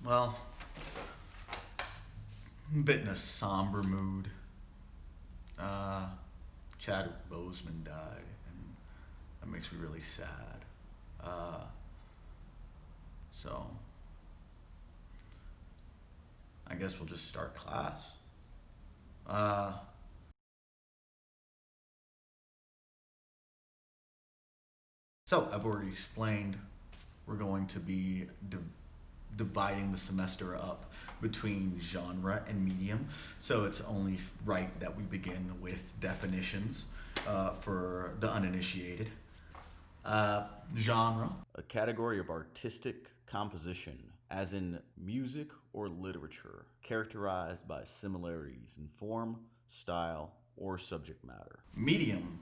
Well, I'm a bit in a somber mood. Uh, Chadwick Boseman died, and that makes me really sad. Uh, so, I guess we'll just start class. Uh, so, I've already explained we're going to be dividing the semester up between genre and medium. So it's only right that we begin with definitions for the uninitiated. Genre, a category of artistic composition, as in music or literature, characterized by similarities in form, style, or subject matter. Medium,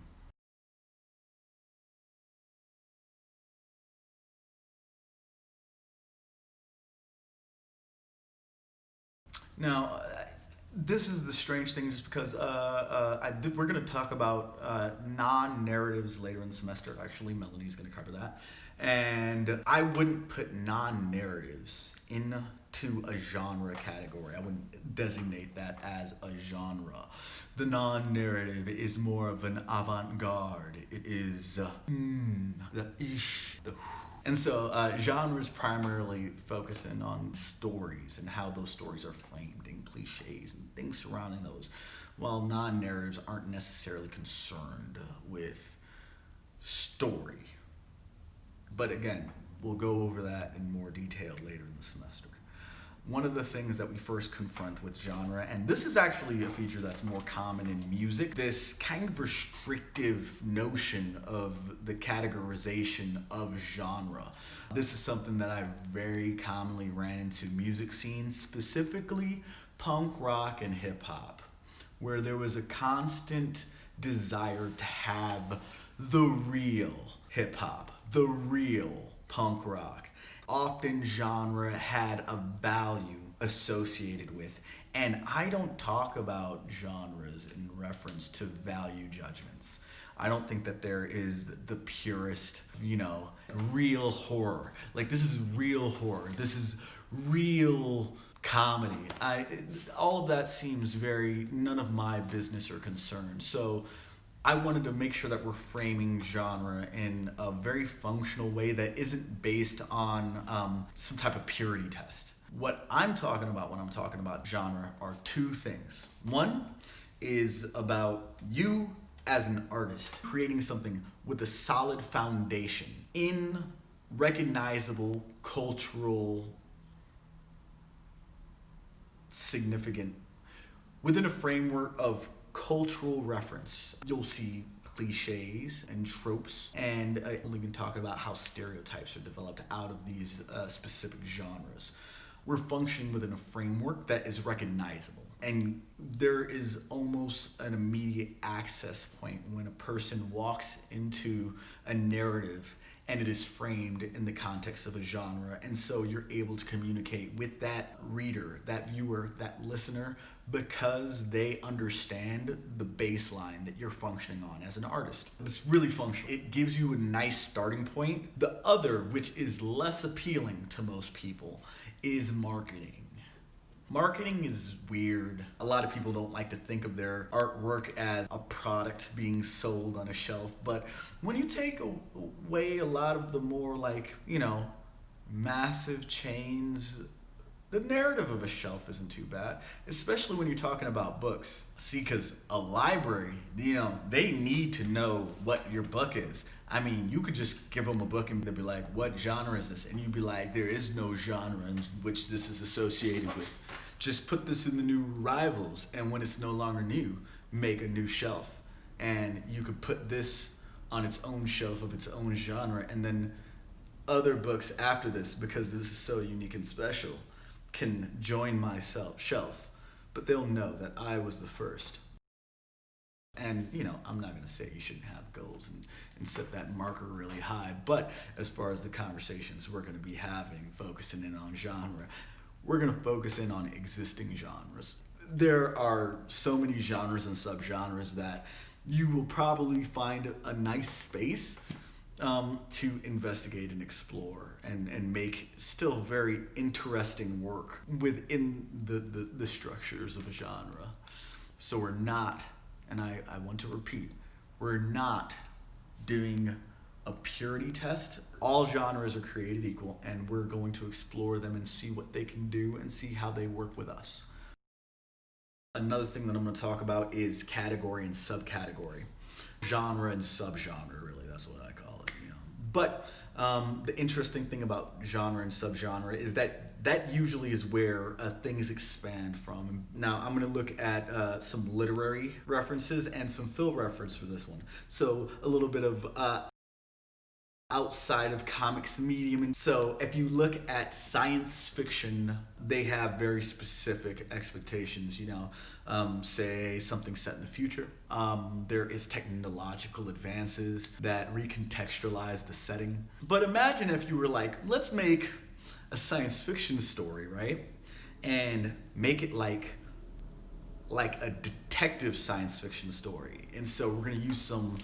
now, this is the strange thing, just because we're going to talk about non-narratives later in the semester. Actually, Melanie's going to cover that, and I wouldn't put non-narratives into a genre category. I wouldn't designate that as a genre. The non-narrative is more of an avant-garde. It is the ish, the and so genres primarily focusing on stories and how those stories are framed and cliches and things surrounding those, while non-narratives aren't necessarily concerned with story. But again, we'll go over that in more detail later in the semester. One of the things that we first confront with genre, and this is actually a feature that's more common in music, this kind of restrictive notion of the categorization of genre. This is something that I very commonly ran into music scenes, specifically punk rock and hip hop, where there was a constant desire to have the real hip hop, the real punk rock. Often genre had a value associated with, and I don't talk about genres in reference to value judgments. I don't think that there is the purest, real horror. Like, this is real horror. This is real comedy. All of that seems very none of my business or concern. So I wanted to make sure that we're framing genre in a very functional way that isn't based on some type of purity test. What I'm talking about when I'm talking about genre are two things. One is about you as an artist creating something with a solid foundation in recognizable cultural significant within a framework of cultural reference. You'll see cliches and tropes, and I only been talking about how stereotypes are developed out of these specific genres. We're functioning within a framework that is recognizable, and there is almost an immediate access point when a person walks into a narrative and it is framed in the context of a genre, and so you're able to communicate with that reader, that viewer, that listener, because they understand the baseline that you're functioning on as an artist. It's really functional. It gives you a nice starting point. The other, which is less appealing to most people, is marketing. Marketing is weird. A lot of people don't like to think of their artwork as a product being sold on a shelf, but when you take away a lot of the more massive chains, the narrative of a shelf isn't too bad, especially when you're talking about books. See, because a library, they need to know what your book is. I mean, you could just give them a book and they'll be like, what genre is this? And you'd be like, there is no genre in which this is associated with. Just put this in the new Rivals, and when it's no longer new, make a new shelf. And you could put this on its own shelf of its own genre, and then other books after this, because this is so unique and special, can join my shelf. But they'll know that I was the first. And, I'm not going to say you shouldn't have goals and set that marker really high. But as far as the conversations we're going to be having, focusing in on genre, we're going to focus in on existing genres. There are so many genres and subgenres that you will probably find a nice space to investigate and explore and make still very interesting work within the structures of a genre. So we're not, and I want to repeat, we're not doing a purity test. All genres are created equal, and we're going to explore them and see what they can do and see how they work with us. Another thing that I'm going to talk about is category and subcategory. Genre and subgenre, really, that's what I call it, you know. But the interesting thing about genre and subgenre is that usually is where things expand from. Now, I'm going to look at some literary references and some film reference for this one. So a little bit of outside of comics medium. And so if you look at science fiction, they have very specific expectations, you know, say something set in the future. There is technological advances that recontextualize the setting. But imagine if you were like, let's make a science fiction story, right? And make it like a detective science fiction story. And so we're going to use some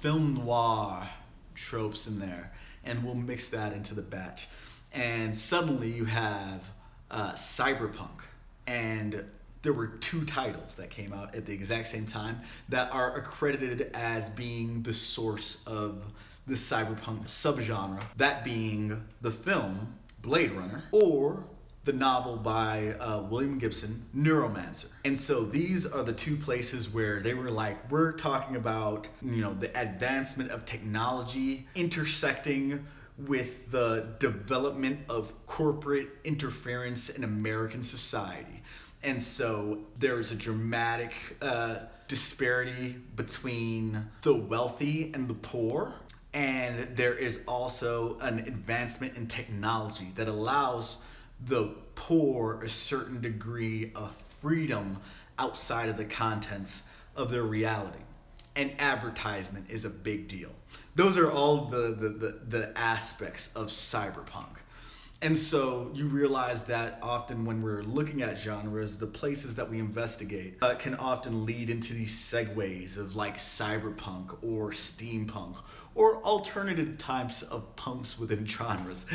film noir tropes in there, and we'll mix that into the batch. And suddenly you have cyberpunk, and there were 2 titles that came out at the exact same time that are accredited as being the source of the cyberpunk subgenre, that being the film Blade Runner or the novel by William Gibson, Neuromancer. And so these are the 2 places where they were like, we're talking about, you know, the advancement of technology intersecting with the development of corporate interference in American society. And so there's a dramatic disparity between the wealthy and the poor. And there is also an advancement in technology that allows the poor a certain degree of freedom outside of the contents of their reality. And advertisement is a big deal. Those are all the aspects of cyberpunk. And so you realize that often when we're looking at genres, the places that we investigate can often lead into these segues of like cyberpunk or steampunk or alternative types of punks within genres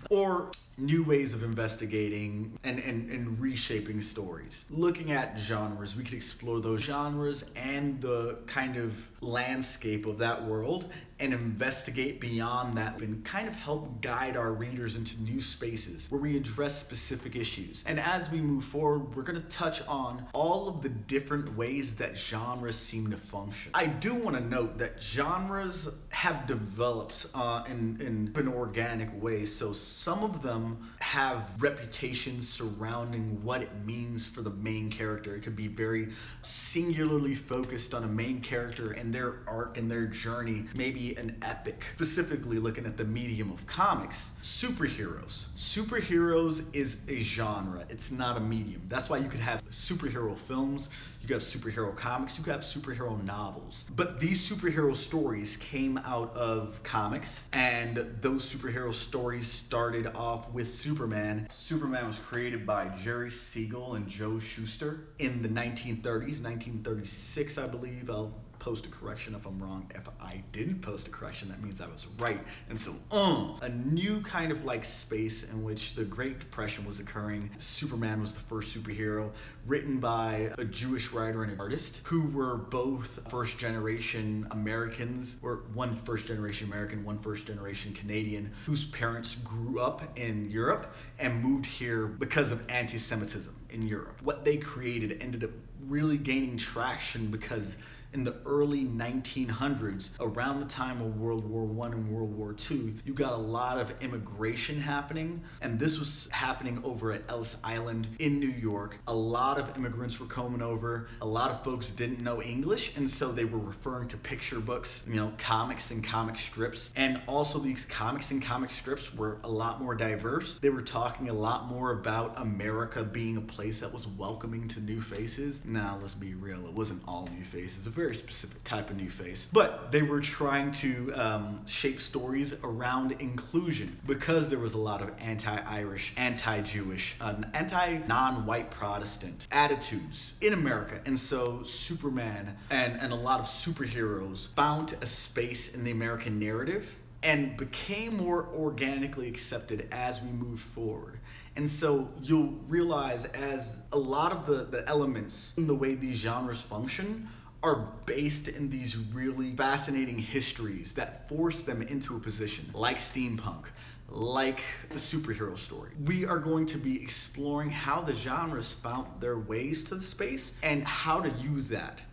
or new ways of investigating and reshaping stories. Looking at genres, we could explore those genres and the kind of landscape of that world and investigate beyond that and kind of help guide our readers into new spaces where we address specific issues. And as we move forward, we're going to touch on all of the different ways that genres seem to function. I do want to note that genres have developed in an organic way. So some of them have reputations surrounding what it means for the main character. It could be very singularly focused on a main character and their arc and their journey, maybe an epic. Specifically looking at the medium of comics, superheroes. Superheroes is a genre. It's not a medium. That's why you could have superhero films, you could have superhero comics, you could have superhero novels. But these superhero stories came out of comics, and those superhero stories started off with Superman. Superman was created by Jerry Siegel and Joe Shuster in the 1930s, 1936, I believe. I'll post a correction if I'm wrong. If I didn't post a correction, that means I was right. And so, a new kind of like space in which the Great Depression was occurring. Superman was the first superhero, written by a Jewish writer and an artist who were both first generation Americans, or one first generation American, one first generation Canadian, whose parents grew up in Europe and moved here because of anti-Semitism in Europe. What they created ended up really gaining traction because in the early 1900s, around the time of World War I and World War II, you got a lot of immigration happening, and this was happening over at Ellis Island in New York. A lot of immigrants were coming over. A lot of folks didn't know English, and so they were referring to picture books, comics and comic strips. And also these comics and comic strips were a lot more diverse. They were talking a lot more about America being a place that was welcoming to new faces. Now, let's be real, it wasn't all new faces. If very specific type of new face. But they were trying to shape stories around inclusion because there was a lot of anti-Irish, anti-Jewish, anti-non-white Protestant attitudes in America. And so Superman and a lot of superheroes found a space in the American narrative and became more organically accepted as we moved forward. And so you'll realize as a lot of the elements in the way these genres function are based in these really fascinating histories that force them into a position, like steampunk, like the superhero story. We are going to be exploring how the genres found their ways to the space and how to use that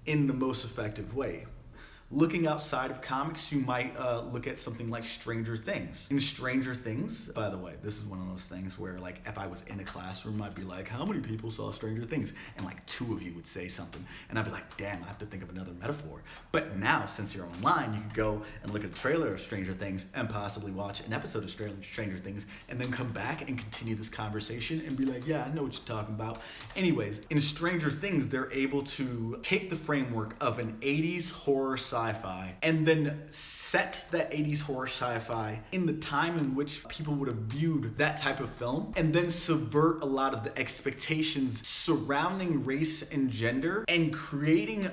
in the most effective way. Looking outside of comics, you might look at something like Stranger Things. In Stranger Things, by the way, this is one of those things where, like, if I was in a classroom, I'd be like, how many people saw Stranger Things? And like 2 of you would say something, and I'd be like, damn, I have to think of another metaphor. But now, since you're online, you could go and look at a trailer of Stranger Things and possibly watch an episode of Stranger Things, and then come back and continue this conversation and be like, yeah, I know what you're talking about. Anyways, in Stranger Things, they're able to take the framework of an 80s horror sci-fi and then set that 80s horror sci-fi in the time in which people would have viewed that type of film, and then subvert a lot of the expectations surrounding race and gender and creating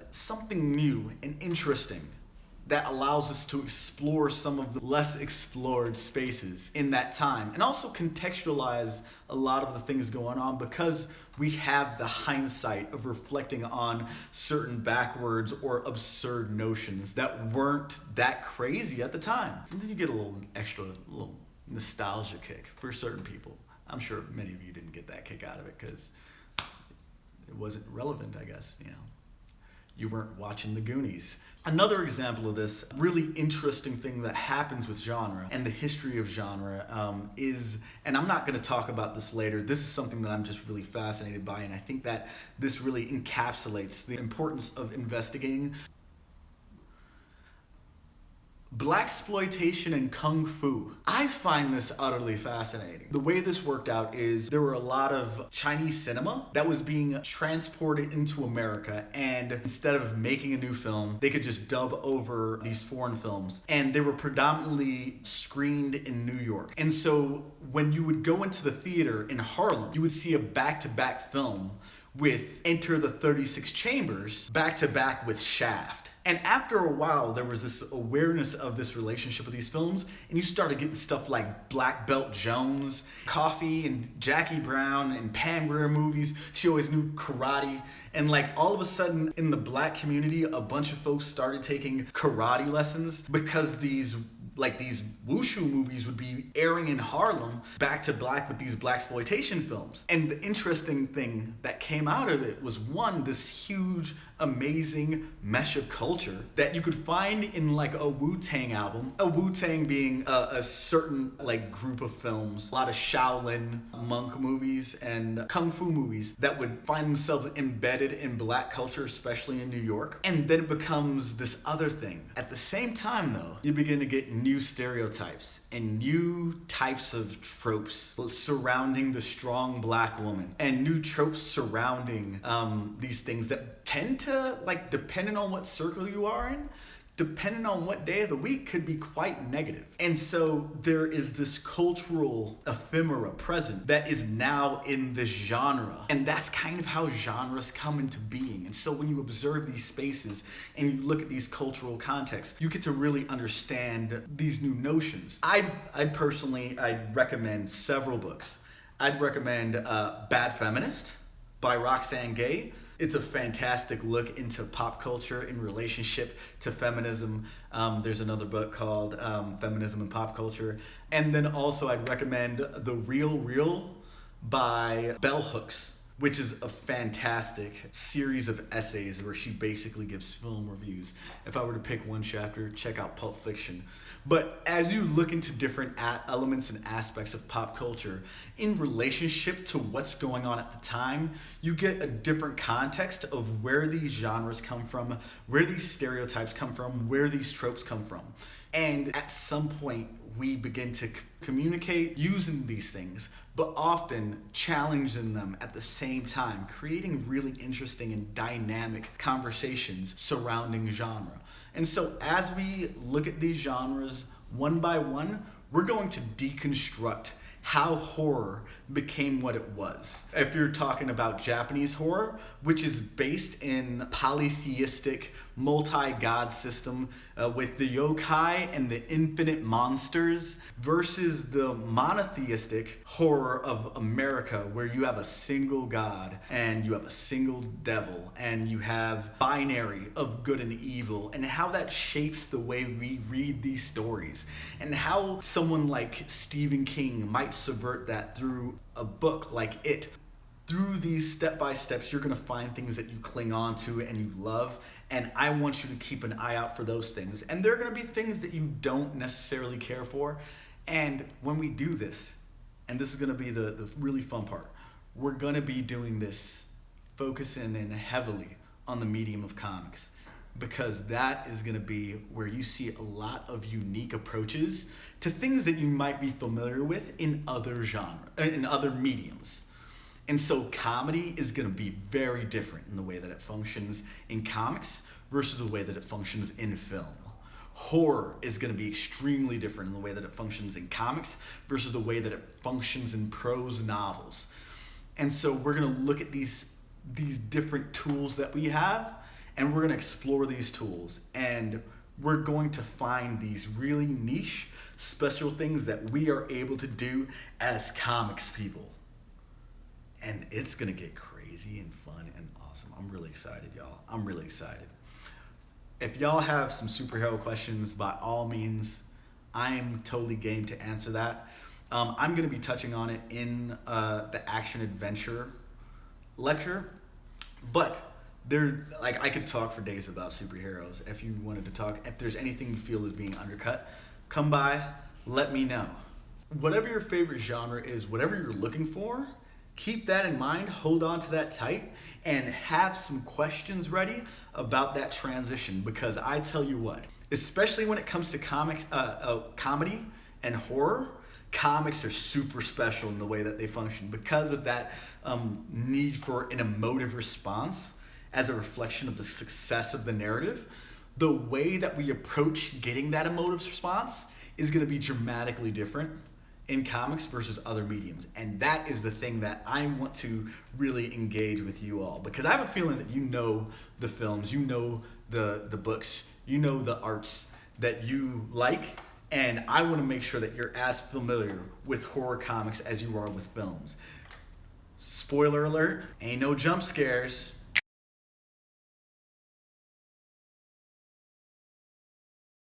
something new and interesting that allows us to explore some of the less explored spaces in that time, and also contextualize a lot of the things going on because we have the hindsight of reflecting on certain backwards or absurd notions that weren't that crazy at the time. And then you get a little nostalgia kick for certain people. I'm sure many of you didn't get that kick out of it because it wasn't relevant, I guess, you know. You weren't watching the Goonies. Another example of this really interesting thing that happens with genre and the history of genre is, and I'm not going to talk about this later, this is something that I'm just really fascinated by, and I think that this really encapsulates the importance of investigating blaxploitation and kung fu. I find this utterly fascinating. The way this worked out is there were a lot of Chinese cinema that was being transported into America, and instead of making a new film, they could just dub over these foreign films, and they were predominantly screened in New York. And so when you would go into the theater in Harlem, you would see a back-to-back film with Enter the 36 Chambers back-to-back with Shaft. And after a while, there was this awareness of this relationship with these films, and you started getting stuff like Black Belt Jones, Coffee, and Jackie Brown, and Pam Grier movies. She always knew karate. And like all of a sudden in the black community, a bunch of folks started taking karate lessons because these wushu movies would be airing in Harlem back to black with these blaxploitation films. And the interesting thing that came out of it was, one, this huge, amazing mesh of culture that you could find in like a Wu-Tang album. A Wu-Tang being a certain like group of films, a lot of Shaolin monk movies and kung fu movies that would find themselves embedded in black culture, especially in New York. And then it becomes this other thing. At the same time though, you begin to get new stereotypes and new types of tropes surrounding the strong black woman, and new tropes surrounding these things that tend to, like, depending on what circle you are in, depending on what day of the week, could be quite negative. And so there is this cultural ephemera present that is now in this genre. And that's kind of how genres come into being. And so when you observe these spaces and you look at these cultural contexts, you get to really understand these new notions. I'd recommend several books. I'd recommend Bad Feminist by Roxane Gay. It's a fantastic look into pop culture in relationship to feminism. There's another book called Feminism and Pop Culture. And then also I'd recommend The Real Real by Bell Hooks, which is a fantastic series of essays where she basically gives film reviews. If I were to pick one chapter, check out Pulp Fiction. But as you look into different elements and aspects of pop culture in relationship to what's going on at the time, you get a different context of where these genres come from, where these stereotypes come from, where these tropes come from. And at some point, we begin to communicate using these things, but often challenging them at the same time, creating really interesting and dynamic conversations surrounding genre. And so as we look at these genres one by one, we're going to deconstruct how horror became what it was. If you're talking about Japanese horror, which is based in polytheistic multi-god system with the yokai and the infinite monsters, versus the monotheistic horror of America, where you have a single god and you have a single devil and you have binary of good and evil, and how that shapes the way we read these stories, and how someone like Stephen King might subvert that through a book like It. Through these step-by-steps, you're going to find things that you cling on to and you love, and I want you to keep an eye out for those things. And there are going to be things that you don't necessarily care for, and when we do this, and this is going to be the really fun part, we're going to be doing this focusing in heavily on the medium of comics, because that is going to be where you see a lot of unique approaches to things that you might be familiar with in other in other mediums. And so comedy is going to be very different in the way that it functions in comics versus the way that it functions in film. Horror is going to be extremely different in the way that it functions in comics versus the way that it functions in prose novels. And so we're going to look at these different tools that we have, and we're going to explore these tools, and we're going to find these really niche, special things that we are able to do as comics people. And it's going to get crazy and fun and awesome. I'm really excited, y'all. I'm really excited. If y'all have some superhero questions, by all means, I am totally game to answer that. I'm going to be touching on it in the action adventure lecture, but I could talk for days about superheroes. If you wanted to talk, if there's anything you feel is being undercut, come by, let me know. Whatever your favorite genre is, whatever you're looking for, keep that in mind, hold on to that tight, and have some questions ready about that transition, because I tell you what, especially when it comes to comedy and horror, comics are super special in the way that they function because of that need for an emotive response as a reflection of the success of the narrative. The way that we approach getting that emotive response is going to be dramatically different in comics versus other mediums. And that is the thing that I want to really engage with you all, because I have a feeling that you know the films, you know the books, you know the arts that you like, and I want to make sure that you're as familiar with horror comics as you are with films. Spoiler alert, ain't no jump scares.